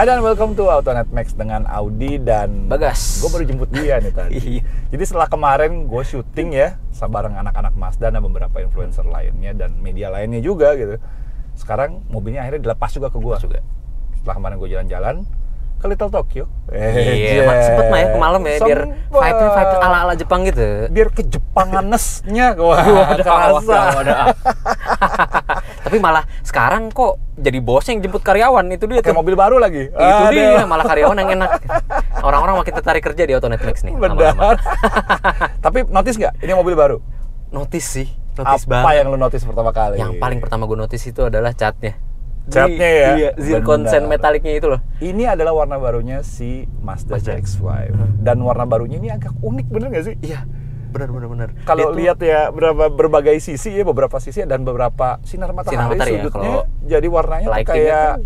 Hai dan welcome to Autonet Max dengan Audi dan Bagas. Gue baru jemput dia nih tadi. Jadi setelah kemarin gue syuting ya bareng anak-anak Mazda dan beberapa influencer lainnya dan media lainnya juga gitu. Sekarang mobilnya akhirnya dilepas juga ke gue. Setelah kemarin gue jalan-jalan ke Little Tokyo. Iya, sempet mah ya ke malam ya, biar vibe ala-ala Jepang gitu. Biar ke Jepanganesnya kerasa. Tapi malah sekarang kok jadi bos yang jemput karyawan, itu dia kayak tuh. mobil baru lagi. Itu dia, malah karyawan yang enak. Orang-orang makin tertarik kerja di Autonet Max nih. Benar. Tapi notice nggak? Ini mobil baru. Notice sih, notice banget. Apa yang lu notice pertama kali? Yang paling pertama gue notice itu adalah catnya. Catnya ya? Iya, zircon sand metaliknya itu loh. Ini adalah warna barunya si Mazda CX-5. Dan warna barunya ini agak unik, bener nggak sih? Iya, benar. Kalau lihat ya berbagai sisi ya, beberapa sisi dan beberapa sinar matahari sudutnya, ya, jadi warnanya tuh kayak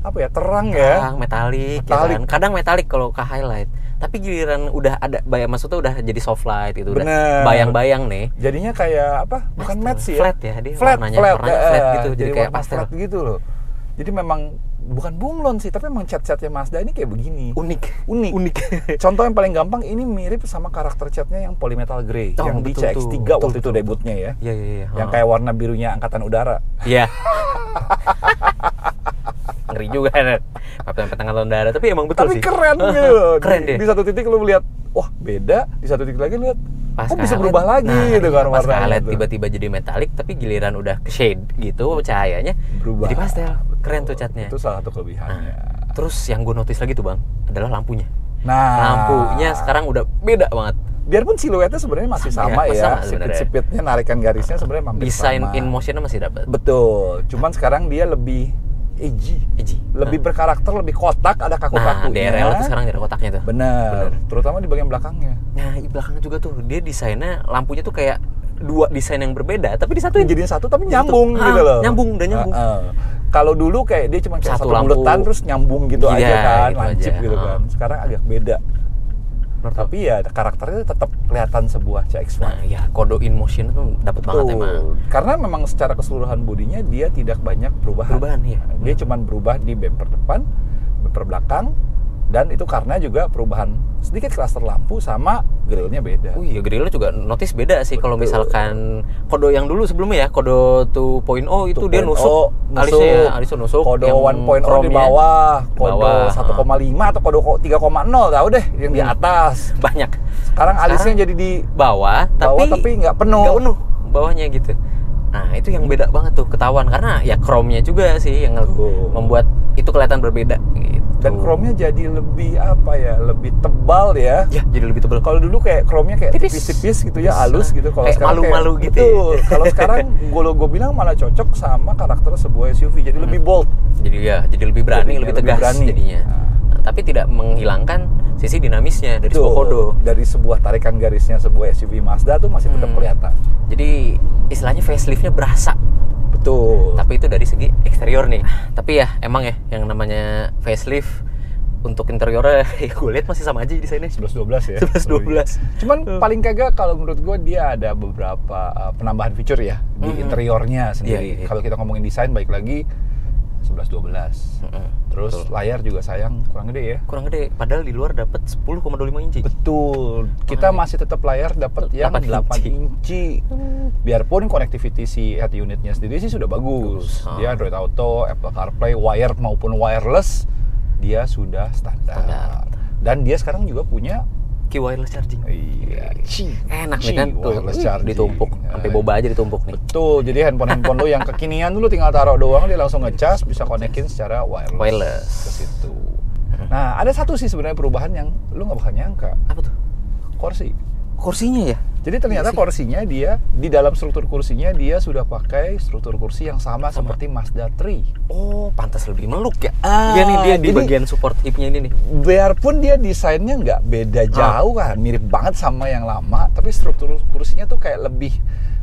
apa ya, terang ya, metalik. Ya kan? Kadang metalik kalau ke highlight, tapi giliran udah ada maksudnya udah jadi soft light itu, udah bayang-bayang nih. Jadinya kayak apa? Bukan matte sih ya, flat ya, dia warnanya flat gitu, jadi kayak pastel gitu loh. Jadi memang bukan bunglon sih, tapi memang cat-catnya Mazda ini kayak begini. Unik. Contoh yang paling gampang, ini mirip sama karakter catnya yang polymetal grey, yang di CX-3 waktu itu debutnya ya. Iya. Yang kayak warna birunya angkatan udara. Iya. Ngeri juga kan, angkatan udara. Tapi emang betul sih. Tapi keren gitu. Keren deh. Di satu titik lu lihat, wah beda. Di satu titik lagi lu lihat, kok bisa berubah lagi gitu kan warnanya. Tiba-tiba jadi metalik, tapi giliran udah ke shade gitu cahayanya berubah. Jadi pastel. Keren tuh catnya. Itu salah satu kelebihannya. Terus yang gue notice lagi tuh Bang, adalah lampunya. Nah, lampunya sekarang udah beda banget. Biarpun siluetnya sebenarnya masih sama ya. Sipit-sipitnya, narikan garisnya sebenarnya hampir sama. Desain in motionnya masih dapat. Betul. Cuman sekarang dia lebih edgy. Lebih berkarakter, lebih kotak, ada kaku-kakunya. DRL tuh sekarang ada kotaknya tuh. Bener. Terutama di bagian belakangnya. Nah, di belakangnya juga tuh, dia desainnya lampunya tuh kayak dua desain yang berbeda, tapi disatuin. Jadinya satu tapi nyambung gitu loh. Nyambung. Kalau dulu kayak dia cuma kayak satu buletan terus nyambung gitu aja kan, gitu lancip aja. gitu kan. Sekarang agak beda. Tapi ya karakternya tetap kelihatan sebuah CX-5. Nah, ya kode in motion tuh dapat banget emang. Karena memang secara keseluruhan bodinya dia tidak banyak perubahan. Ya. Dia cuma berubah di bumper depan, bumper belakang, Dan itu karena juga perubahan sedikit klaster lampu sama grillnya beda. Oh iya, grillnya juga notice beda sih. Kalau misalkan Kodo yang dulu sebelumnya ya, Kodo 2.0 itu dia nusuk alisnya nusuk. Kodo 1.0 di bawah, Kodo 1,5 atau Kodo 3,0 tahu deh yang di atas. Banyak. Sekarang alisnya jadi di bawah tapi nggak penuh. Nggak penuh bawahnya gitu. Nah, itu yang beda banget tuh, ketahuan karena ya chrome-nya juga sih yang membuat itu kelihatan berbeda gitu. Dan chrome-nya jadi lebih apa ya, lebih tebal ya. Ya, jadi lebih tebal. Kalau dulu kayak chrome-nya kayak tipis-tipis gitu ya, halus gitu. Kalau sekarang malu-malu gitu. Betul. Kalau sekarang gue bilang malah cocok sama karakter sebuah SUV, jadi lebih bold. Jadi lebih berani, lebih tegas jadinya. Nah, tapi tidak menghilangkan sisi dinamisnya dari sebuah Kodo. Dari sebuah tarikan garisnya sebuah SUV Mazda tuh masih tetap kelihatan. Jadi istilahnya facelift-nya berasa. Betul. Tapi itu dari segi eksterior nih. Tapi ya emang ya yang namanya facelift untuk interiornya ya gue lihat masih sama aja desainnya. 11-12 ya. 11-12. Cuman paling kagak kalau menurut gue dia ada beberapa penambahan fitur ya di interiornya sendiri. Iya. Kalau kita ngomongin desain baik lagi 11-12. Terus layar juga sayang kurang gede ya. Kurang gede, padahal di luar dapat 10,25 inci. Betul. Kita masih tetap layar dapat yang 8 inci. Biarpun connectivity si head unitnya sendiri sih sudah bagus. Dia Android Auto, Apple CarPlay, wired maupun wireless dia sudah standar. Dan dia sekarang juga punya Qi wireless charging. Iya. Enak nih kan tuh, ditumpuk sampai boba aja ditumpuk nih. Betul. Jadi handphone lu yang kekinian dulu tinggal taruh doang dia langsung ngecas, bisa konekin secara wireless ke situ. Nah, ada satu sih sebenarnya perubahan yang lu nggak bakal nyangka. Apa tuh? Kursinya ya? Jadi ternyata kursinya dia di dalam struktur kursinya dia sudah pakai struktur kursi yang sama seperti Mazda 3. Oh, pantas lebih meluk ya. Iya nih dia di bagian support hipnya ini nih. Biarpun dia desainnya nggak beda jauh kan, mirip banget sama yang lama, tapi struktur kursinya tuh kayak lebih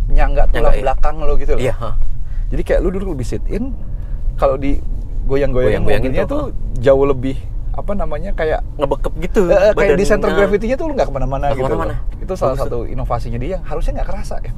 nyangga tulang belakang lo gitu loh. Iya. Jadi kayak lu dulu lebih sit in, kalau di goyang-goyangin mobilnya tuh jauh lebih apa namanya kayak ngebekep gitu. Kayak di center gravity-nya tuh lu nggak kemana-mana gitu. Itu salah satu inovasinya dia yang harusnya nggak kerasa ya.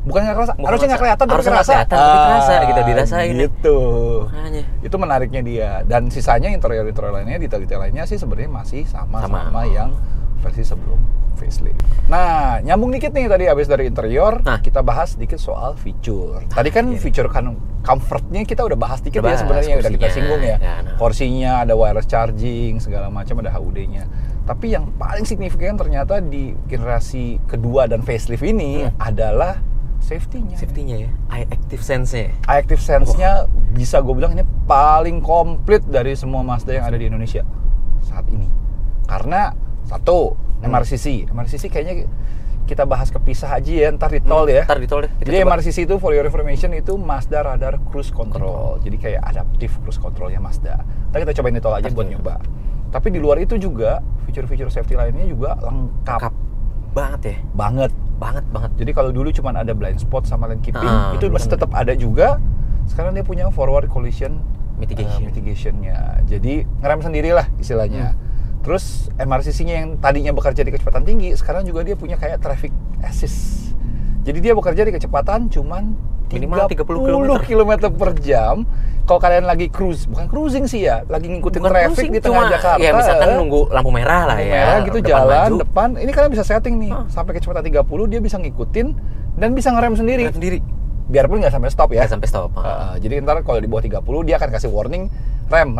Bukan nggak kerasa, harusnya nggak kelihatan tapi kerasa. Tapi kerasa gitu, dirasain. Gitu. Makanya. Itu menariknya dia. Dan sisanya interior lainnya, detail-detail lainnya sih sebenarnya masih sama yang versi sebelum facelift. Nah, nyambung dikit nih tadi abis dari interior, kita bahas sedikit soal fitur. Tadi kan fitur kan comfortnya kita udah bahas dikit ya sebenarnya, udah kita singgung ya. Kursinya ada wireless charging, segala macam, ada HUD-nya. Tapi yang paling signifikan ternyata di generasi kedua dan facelift ini adalah safety-nya ya. Eye Active Sense-nya. Eye Active Sense-nya bisa gue bilang ini paling komplit dari semua Mazda yang ada di Indonesia saat ini. Karena satu, MRCC kayaknya kita bahas kepisah aja ya, ntar di tol ya. Ntar di tol deh. Jadi MRCC itu for your information itu Mazda Radar Cruise Control. Jadi kayak adaptive cruise controlnya Mazda. Ntar kita cobain di tol aja buat nyoba. Tapi di luar itu juga fitur-fitur safety lainnya juga lengkap banget ya. Banget. Jadi kalau dulu cuma ada blind spot sama lane keeping, itu masih tetap ada juga. Sekarang dia punya forward collision mitigation-nya. Jadi ngerem sendirilah istilahnya. Terus MRCC-nya yang tadinya bekerja di kecepatan tinggi, sekarang juga dia punya kayak traffic assist. Jadi dia bekerja di kecepatan cuman minimal 30 km per jam. Kalau kalian lagi bukan cruising sih ya, lagi ngikutin traffic di tengah Jakarta. Ya misalkan nunggu lampu merah lah ya. Merah gitu jalan depan. Ini kalian bisa setting nih, sampai kecepatan 30 dia bisa ngikutin dan bisa ngerem sendiri. Biarpun nggak sampai stop ya. Nggak sampai stop. Jadi ntar kalau di bawah 30 dia akan kasih warning rem.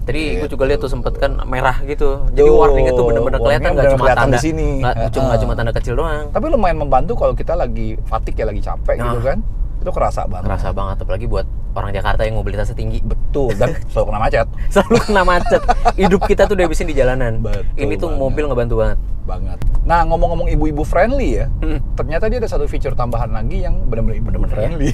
Tadi gue juga lihat tuh sempet kan merah gitu. Jadi warningnya tuh bener-bener kelihatan, nggak cuma tanda di sini. Nggak cuma tanda kecil doang. Tapi lumayan membantu kalau kita lagi fatigue ya, lagi capek gitu kan. Itu kerasa banget. Apalagi buat orang Jakarta yang mobilitasnya tinggi. Betul, dan selalu kena macet. Hidup kita tuh dihabisin di jalanan. Ini tuh mobil ngebantu banget. Nah, ngomong-ngomong ibu-ibu friendly ya, ternyata dia ada satu fitur tambahan lagi yang benar-benar ibu-ibu friendly.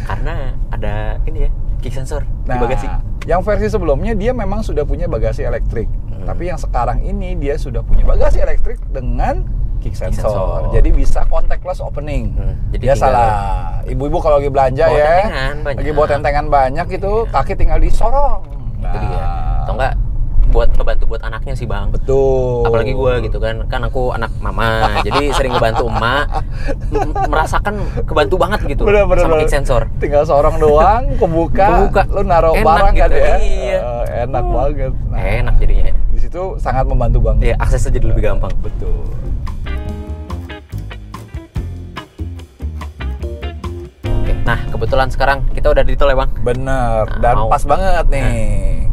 Karena ada ini ya, kick sensor di bagasi. Yang versi sebelumnya dia memang sudah punya bagasi elektrik. Tapi yang sekarang ini dia sudah punya bagasi elektrik dengan kick sensor. Jadi bisa contactless opening. Jadi biasalah ibu-ibu kalau lagi belanja lagi bawa tentengan banyak itu, kaki tinggal disorong. Itu dia. Atau enggak buat ngebantu buat anaknya sih Bang. Betul. Apalagi gue gitu kan aku anak mama, jadi sering ngebantu emak, merasakan kebantu banget gitu sama kick sensor. Tinggal sorong doang, kebuka, lu naruh barang gitu, kan ya. Iya. Enak banget. Enak jadinya. situ sangat membantu banget. Iya, aksesnya jadi lebih gampang. Betul. Oke, nah kebetulan sekarang kita udah di tol ya Bang. Bener, dan pas banget nih.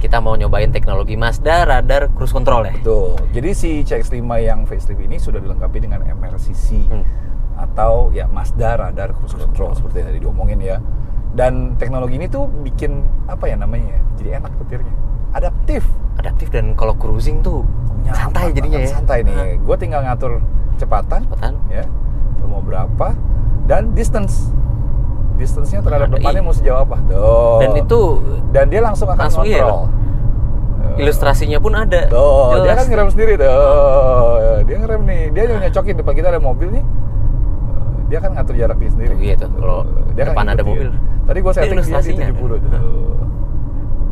Kita mau nyobain teknologi Mazda radar cruise control ya. Betul. Jadi si CX-5 yang facelift ini sudah dilengkapi dengan MRCC atau ya Mazda radar cruise control seperti yang tadi diomongin ya. Dan teknologi ini tuh bikin apa ya namanya ya? Jadi enak petirnya. Adaptif Dan kalau cruising tuh santai jadinya ya. Santai nih. Gue tinggal ngatur kecepatan ya. Mau berapa dan distance-nya terhadap depannya mau sejauh apa. Dan dia langsung akan kontrol. Iya, ilustrasinya pun ada. Tuh, dia kan ngerem sendiri tuh. Dia ngerem nih. Dia nyocokin depan kita ada mobil nih. Dia kan ngatur jaraknya sendiri. Iya tuh. Kalau depan ada mobil. Tadi gue setting dia di 70 tuh.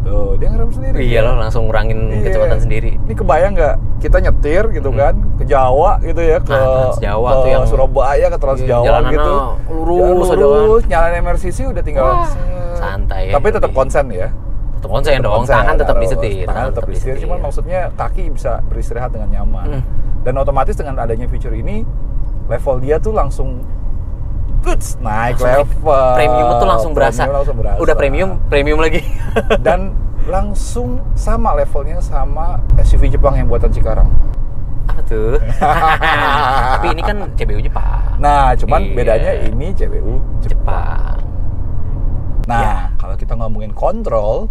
Tuh, dia ngerem sendiri. Iya loh, langsung ngurangin kecepatan sendiri. Ini kebayang nggak kita nyetir gitu kan ke Jawa gitu ya, ke Jawa ke tuh yang Surabaya, ke Trans Jawa gitu. Lurus aja kan. Nyalain MRCC udah tinggal santai ya. Tapi tetap konsen ya. Tetap konsen dong, tangan tetap disetir. Tangan tetap disetir, cuman maksudnya kaki bisa beristirahat dengan nyaman. Dan otomatis dengan adanya fitur ini level dia tuh langsung naik level. Premium tuh langsung berasa. Udah premium lagi. Dan langsung sama levelnya sama SUV Jepang yang buatan Cikarang. Apa tuh? Tapi ini kan CBU Jepang. Nah, cuman bedanya ini CBU Jepang. Nah, kalau kita ngomongin kontrol,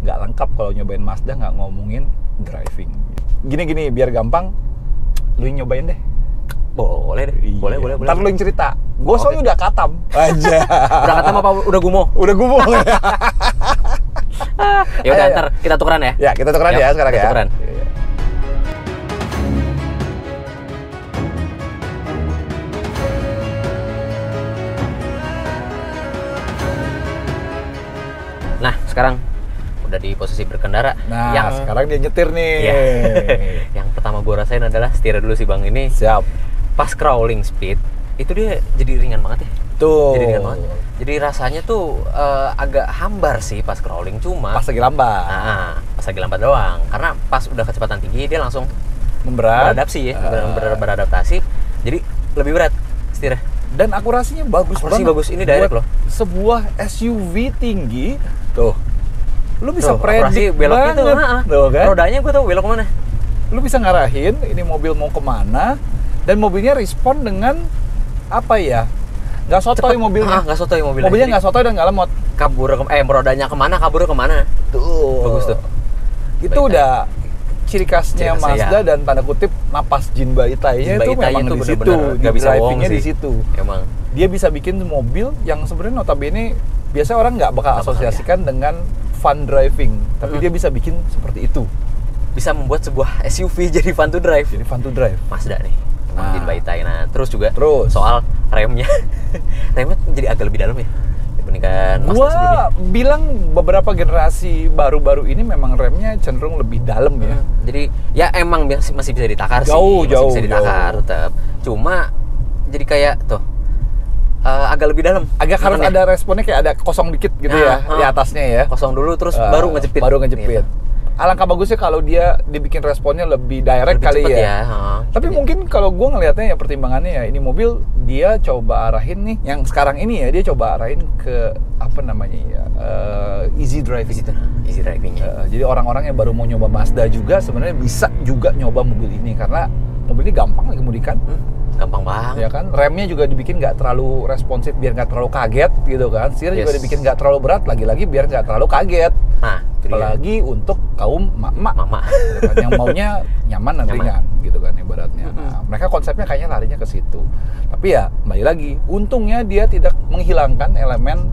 nggak lengkap kalau nyobain Mazda nggak ngomongin driving. Gini, biar gampang, lu yang nyobain deh. Boleh deh. Boleh. Ntar lu yang cerita. Gue soalnya udah katam aja. Udah katam apa udah gumoh? Udah gumoh. Ya udah, ntar kita tukeran ya. Ya, kita tukeran ya sekarang ya. Tukeran. Nah, sekarang udah di posisi berkendara. Nah, sekarang dia nyetir nih. Ya. Yang pertama gue rasain adalah setir dulu sih Bang ini. Siap. Pas crawling speed, itu dia jadi ringan banget ya. Tuh. Jadi ringan banget. Jadi rasanya tuh agak hambar sih pas crawling, cuma pas lagi lambat. Pas lagi lambat doang. Karena pas udah kecepatan tinggi dia langsung beradaptasi ya, beradaptasi. Jadi lebih berat setirnya. Dan akurasinya bagus banget. Bagus, ini direct loh. Sebuah SUV tinggi, tuh. Lu bisa predik beloknya tuh, kan? Rodanya gue tahu belok kemana. Lu bisa ngarahin ini mobil mau kemana, dan mobilnya respon dengan apa ya? Nggak sotoy mobilnya. Nggak sotoy mobilnya. Mobilnya nggak sotoy dan nggak lemot. Rodanya kemana, kabur kemana. Tuh. Bagus tuh. Itu udah ciri khasnya Mazda dan tanda kutip napas Jinba Itai-nya itu memang di situ. Nggak bisa bohong di situ. Emang. Dia bisa bikin mobil yang sebenarnya notabene biasa orang nggak bakal asosiasikan dengan fun driving, tapi dia bisa bikin seperti itu. Bisa membuat sebuah SUV jadi fun to drive. Jadi fun to drive. Mazda nih. Jinba Itai. Nah, terus soal remnya. Remnya jadi agak lebih dalam ya dibandingkan Mazda sebelumnya. Gua bilang beberapa generasi baru-baru ini memang remnya cenderung lebih dalam ya. Jadi ya emang masih bisa ditakar sih. Jauh. Bisa ditakar tetap. Cuma jadi kayak tuh agak lebih dalam. Agak harus ada responnya kayak ada kosong dikit gitu ya di atasnya ya. Kosong dulu terus baru ngejepit. Gitu. Alangkah bagusnya kalau dia dibikin responnya lebih direct kali ya. Tapi mungkin kalau gue ngelihatnya ya pertimbangannya ya ini mobil dia coba arahin nih yang sekarang ini ya dia coba arahin ke apa namanya ya easy driving. Easy driving. Jadi orang-orang yang baru mau nyoba Mazda juga sebenarnya bisa juga nyoba mobil ini karena mobil ini gampang dikemudikan. Gampang banget. Ya kan, remnya juga dibikin nggak terlalu responsif biar nggak terlalu kaget gitu kan. Setir juga dibikin nggak terlalu berat, lagi-lagi biar nggak terlalu kaget. Nah, apalagi untuk kaum mama gitu kan, yang maunya nyaman dan ringan gitu kan ibaratnya. Nah, mereka konsepnya kayaknya larinya ke situ. Tapi ya kembali lagi, untungnya dia tidak menghilangkan elemen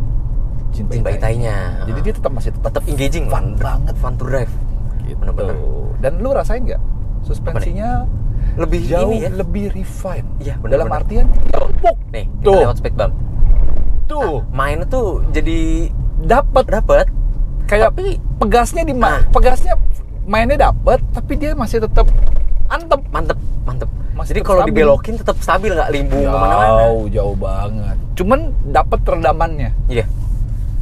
Jinba Itai-nya. Jadi dia tetap engaging, fun banget, fun to drive. Gitu. Bener-bener. Dan lu rasain nggak suspensinya lebih jauh ini ya? Lebih refine. Iya, dalam artian empuk. Nih, kita lewat speed bump. Tuh, mainnya tuh jadi dapat kayak tapi pegasnya pegasnya mainnya dapat, tapi dia masih tetap mantep. Jadi kalau dibelokin tetap stabil, nggak limbung kemana-mana. Jauh banget. Cuman dapat redamannya. Iya.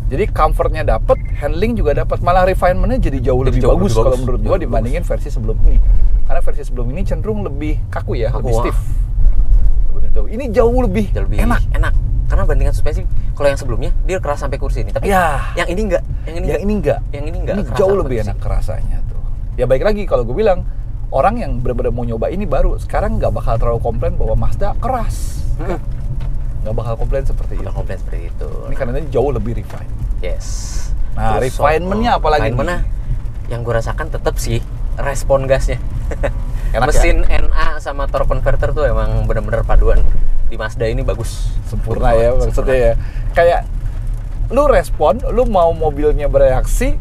Jadi comfortnya dapat, handling juga dapat, malah refinement-nya jadi jauh lebih bagus kalau menurut gua dibandingin versi sebelum ini. Karena versi sebelum ini cenderung lebih kaku ya, lebih stiff. Ini jauh lebih enak. Karena bandingan suspensi, kalau yang sebelumnya dia keras sampai kursi ini, tapi yang ini enggak. Ini jauh lebih enak kerasanya tuh. Ya baik lagi kalau gue bilang orang yang benar-benar mau nyoba ini baru, sekarang nggak bakal terlalu komplain bahwa Mazda keras. Nggak bakal komplain seperti itu. Ini karena ini jauh lebih refine. Yes. Nah, refinement-nya apalagi? Refinement-nya yang gue rasakan tetap sih respon gasnya. Enak mesin ya? NA sama torque converter tuh emang benar-benar paduan di Mazda ini bagus. Sempurna ya maksudnya ya. Kayak lu respon, lu mau mobilnya bereaksi,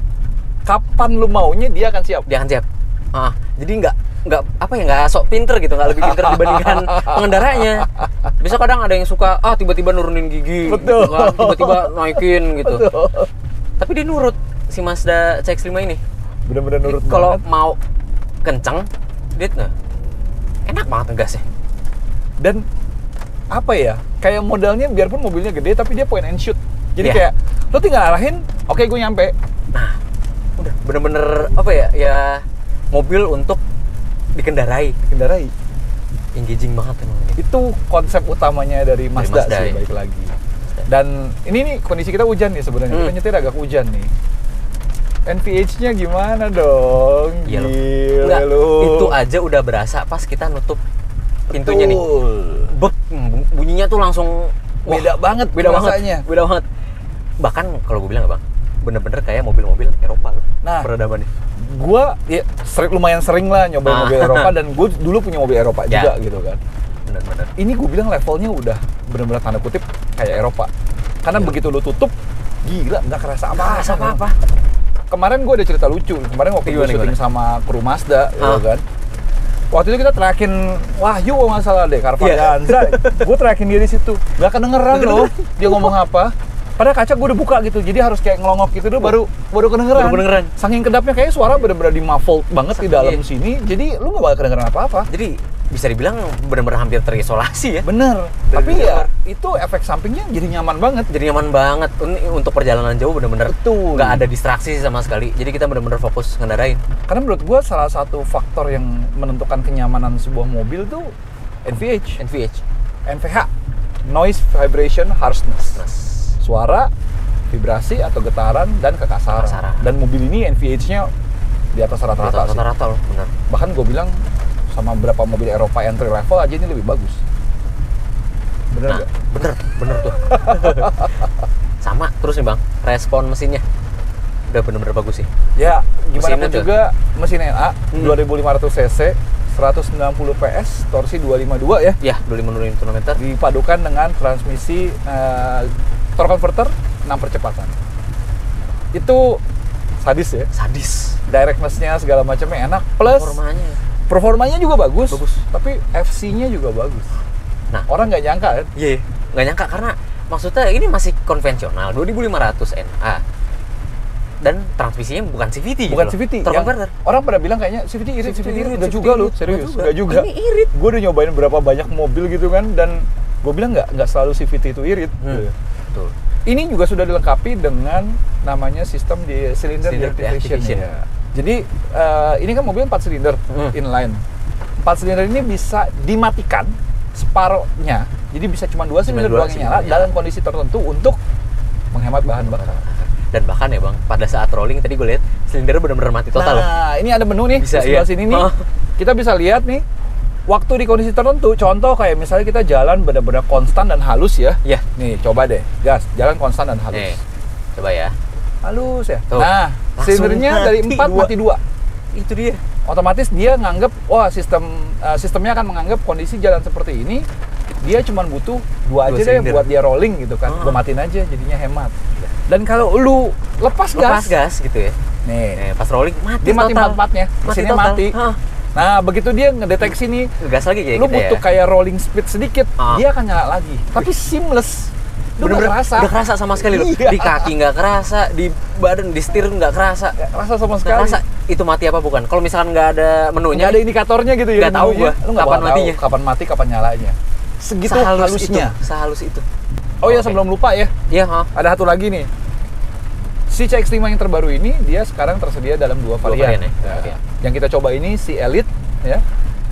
kapan lu maunya dia akan siap. Jadi nggak sok pinter gitu, nggak lebih pinter dibandingkan pengendaranya. Bisa kadang ada yang suka tiba-tiba nurunin gigi, betul, gitu kan, tiba-tiba naikin gitu. Betul. Tapi dia nurut si Mazda CX-5 ini. Bener-bener nurut. Kalau mau kenceng, dia enak banget ngegasnya. Dan apa ya? Kayak modalnya biarpun mobilnya gede tapi dia point and shoot. Jadi kayak lo tinggal arahin, oke gue nyampe. Nah, udah bener-bener ya mobil untuk dikendarai. Engaging banget emang. Itu konsep utamanya dari Mazda sih, baik lagi. Dan ini nih kondisi kita hujan nih sebenarnya. Kita nyetir agak hujan nih. NVH-nya gimana dong? Gila lu. Itu aja udah berasa pas kita nutup pintunya nih. Bek, bunyinya tuh langsung beda banget. Beda banget. Bahkan kalau gue bilang Bang, bener-bener kayak mobil-mobil Eropa. Nah, peradabannya. Gua lumayan sering lah nyobain mobil Eropa, dan gue dulu punya mobil Eropa juga gitu kan. Bener-bener. Ini gue bilang levelnya udah bener-bener tanda kutip kayak Eropa. Karena begitu lu tutup, gila nggak kerasa apa-apa. Kemarin gue ada cerita lucu. Kemarin waktu gue syuting sama kru Mazda, gitu kan. Waktu itu kita trackin Wahyu kalau nggak salah deh, Carvaganza. Gue trackin dia di situ, nggak kedengeran loh dia ngomong apa. Padahal kaca gue udah buka gitu, jadi harus kayak ngelongok gitu dulu baru kedengeran. Saking kedapnya kayaknya suara bener-bener di muffled banget di dalam sini, jadi lu nggak bakal kedengeran apa-apa. Jadi bisa dibilang bener-bener hampir terisolasi ya. Bener. Tapi ya itu efek sampingnya jadi nyaman banget. Untuk perjalanan jauh bener-bener nggak ada distraksi sama sekali. Jadi kita bener-bener fokus ngendarain. Karena menurut gue salah satu faktor yang menentukan kenyamanan sebuah mobil tuh NVH, noise, vibration, harshness. Suara, vibrasi atau getaran dan kekasaran. Dan mobil ini NVH-nya di atas rata-rata loh, benar. Bahkan gue bilang sama beberapa mobil Eropa entry level aja ini lebih bagus. Bener nggak? Bener tuh. Sama terus nih Bang, respon mesinnya udah bener-bener bagus sih. Ya, gimana pun juga mesin NA 2500 cc, 190 PS, torsi 252 ya. Ya, 250 Nm. Dipadukan dengan transmisi torque converter 6 percepatan. Itu sadis ya. Directness-nya segala macamnya enak, plus performanya juga bagus. Tapi FC-nya juga bagus. Nah, orang nggak nyangka kan? Iya, nggak nyangka karena maksudnya ini masih konvensional 2500 NA. Dan transmisinya bukan CVT bukan CVT. Orang pada bilang kayaknya CVT irit. Enggak juga loh, serius. Enggak juga. Ini irit. Gue udah nyobain berapa banyak mobil gitu kan, dan gue bilang nggak selalu CVT itu irit. Betul. Ini juga sudah dilengkapi dengan namanya sistem di cylinder deactivation. Ya. Jadi ini kan mobil 4 silinder inline. 4 silinder ini bisa dimatikan separohnya. Jadi bisa cuma 2 silinder doang yang nyala dalam kondisi tertentu untuk menghemat bahan bakar. Dan bahkan ya Bang, pada saat rolling tadi gue lihat silindernya benar-benar mati total. Nah, ini ada menu nih di sebelah sini nih. Kita bisa lihat nih waktu di kondisi tertentu. Contoh kayak misalnya kita jalan benar-benar konstan dan halus ya. Iya. Nih, coba deh. Gas, jalan konstan dan halus. Nih, coba ya. Halus ya. Tuh. Nah, silindernya dari 4 mati 2. Itu dia. Otomatis dia nganggep, sistemnya akan menganggap kondisi jalan seperti ini, dia cuma butuh 2 aja deh buat dia rolling gitu kan. Gue matiin aja, jadinya hemat. Dan kalau lu lepas gas gitu ya. Nih, pas rolling mati. Dia mati 4-4-nya. Mesinnya mati. Nah, begitu dia ngedeteksi nih, gas lagi kayak lu butuh kayak rolling speed sedikit, dia akan nyala lagi. Tapi seamless. Lu bener-bener nggak kerasa. Udah kerasa sama sekali loh. Di kaki nggak kerasa, di badan, di setir nggak kerasa. Nggak kerasa sama sekali. Nggak kerasa itu mati apa bukan. Kalau misalkan nggak ada menunya, nggak ada indikatornya gitu ya. Nggak tahu gua. Lu nggak kapan matinya. Kapan mati, kapan nyalanya. Segitu halusnya. Sehalus itu. Oh ya, sebelum lupa ya. Iya, ada satu lagi nih. Si CX-5 yang terbaru ini dia sekarang tersedia dalam dua varian. Ya. Yang kita coba ini si Elite ya.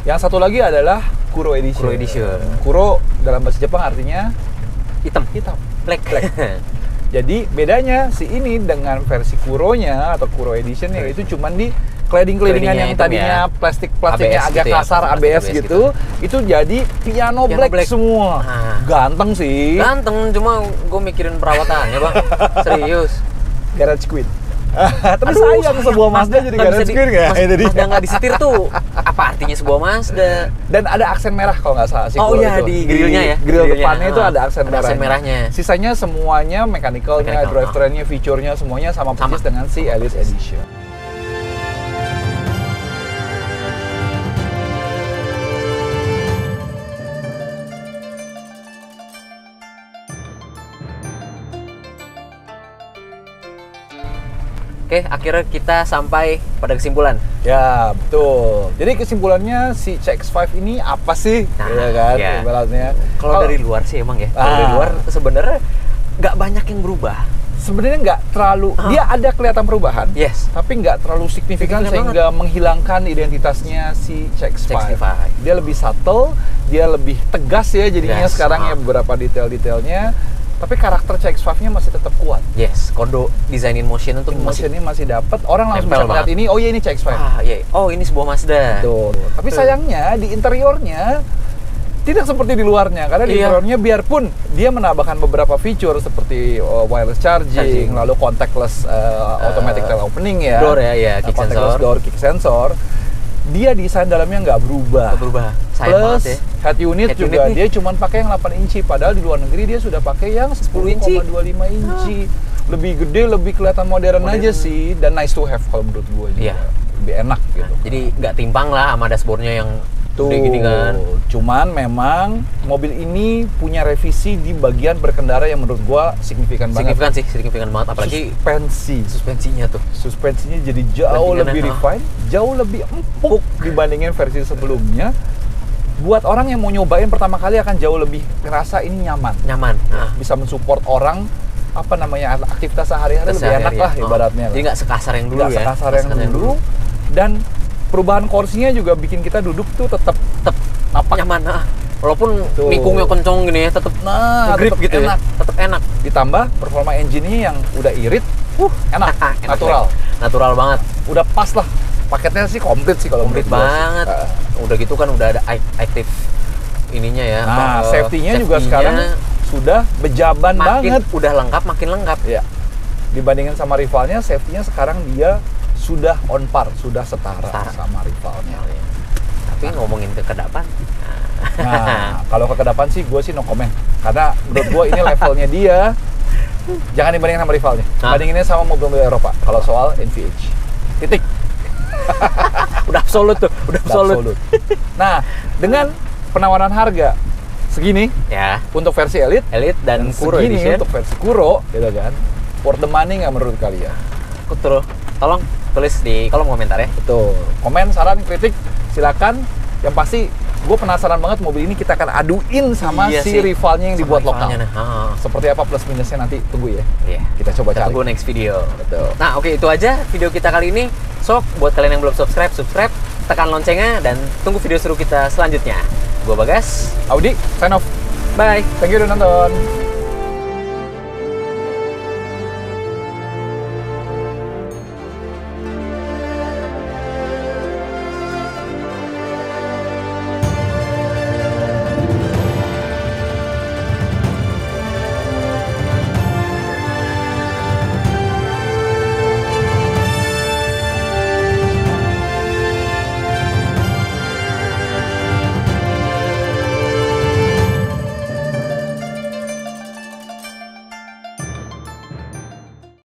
Yang satu lagi adalah Kuro Edition. Kuro dalam bahasa Jepang artinya hitam. Black. Jadi bedanya si ini dengan versi Kuronya atau Kuro Edition yang itu cuman di cladding-claddingan yang tadinya plastiknya agak gitu kasar, ya, ABS gitu, itu jadi piano black semua. Ganteng sih. Ganteng, cuma gue mikirin perawatannya bang. Serius. Garage Queen. Tapi sayang sebuah Mazda jadi Garage Queen nggak? Mazda nggak disetir tuh. Apa artinya sebuah Mazda? Dan ada aksen merah kalau nggak salah sih. Oh iya, di grillnya ya. Grill depannya itu ada aksen merahnya. Sisanya semuanya mechanical-nya, drivetrain-nya, feature-nya semuanya sama persis dengan si Elite Edition. Oke, akhirnya kita sampai pada kesimpulan. Ya, betul. Jadi kesimpulannya si CX-5 ini apa sih? Ya kan, ibaratnya. Kalau dari luar sih emang ya. Kalau dari luar sebenarnya nggak banyak yang berubah. Sebenarnya nggak terlalu, dia ada kelihatan perubahan, tapi nggak terlalu signifikan sehingga menghilangkan identitasnya si CX-5. Dia lebih subtle, dia lebih tegas ya jadinya sekarang ya beberapa detail-detailnya. Tapi karakter CX-5-nya masih tetap kuat. Kode design in motion itu masih dapat. Orang langsung bisa melihat ini, oh iya ini CX-5. Oh ini sebuah Mazda. Betul. Tapi sayangnya di interiornya tidak seperti di luarnya. Karena di interiornya biarpun dia menambahkan beberapa fitur seperti wireless charging, lalu contactless automatic tail opening ya. Door ya, kick contactless sensor. Door, kick sensor. Dia desain dalamnya nggak berubah. Plus head unit juga dia cuma pakai yang 8 inci, padahal di luar negeri dia sudah pakai yang 10,25 inci. Lebih gede, lebih kelihatan modern aja sih, dan nice to have kalau menurut gue juga. Lebih enak gitu. Jadi nggak timpang lah sama dashboardnya yang gede gini kan. Cuman memang mobil ini punya revisi di bagian berkendara yang menurut gua signifikan banget. Signifikan banget, apalagi suspensinya tuh. Suspensinya jadi jauh lebih refine, jauh lebih empuk dibandingin versi sebelumnya. Buat orang yang mau nyobain pertama kali akan jauh lebih ngerasa ini nyaman. Bisa mensupport orang aktivitas sehari-hari lebih enak lah ibaratnya. Jadi nggak sekasar yang dulu ya. Sekasar yang dulu. Dan perubahan kursinya juga bikin kita duduk tuh tetap napak nyaman. Walaupun mikungnya kencong gini ya, tetap grip gitu enak. Tetap enak. Ditambah performa engine-nya yang udah irit, enak, natural banget. Udah pas lah. Paketnya sih komplit sih kalau komplit banget. Udah gitu kan udah ada active ininya ya. Safety-nya juga sekarang sudah bejaban banget. Udah lengkap, makin lengkap. Ya. Dibandingin sama rivalnya, safety-nya sekarang dia sudah on par, sudah setara. Sama rivalnya. Tapi ngomongin kekedapan. Nah, kalau kekedapan sih gue sih no comment. Karena menurut gue ini levelnya dia. Jangan dibandingin sama rivalnya. Bandinginnya sama mobil-mobil Eropa. Kalau soal NVH. Titik. Udah absolut tuh, udah absolut. Nah, dengan penawaran harga segini ya untuk versi Elite dan Kuro segini Edition untuk versi Kuro, gitu kan? Worth the money nggak menurut kalian? Betul. Tolong tulis di kolom komentar ya. Betul. Komen, saran, kritik, silakan. Yang pasti gue penasaran banget mobil ini kita akan aduin sama rivalnya yang dibuat lokal. Seperti apa plus minusnya nanti tunggu ya. Kita coba cari. Tunggu next video. Betul. Nah, oke, itu aja video kita kali ini. So, buat kalian yang belum subscribe, tekan loncengnya dan tunggu video seru kita selanjutnya. Gua Bagas, Audi, sign off. Bye. Thank you udah nonton.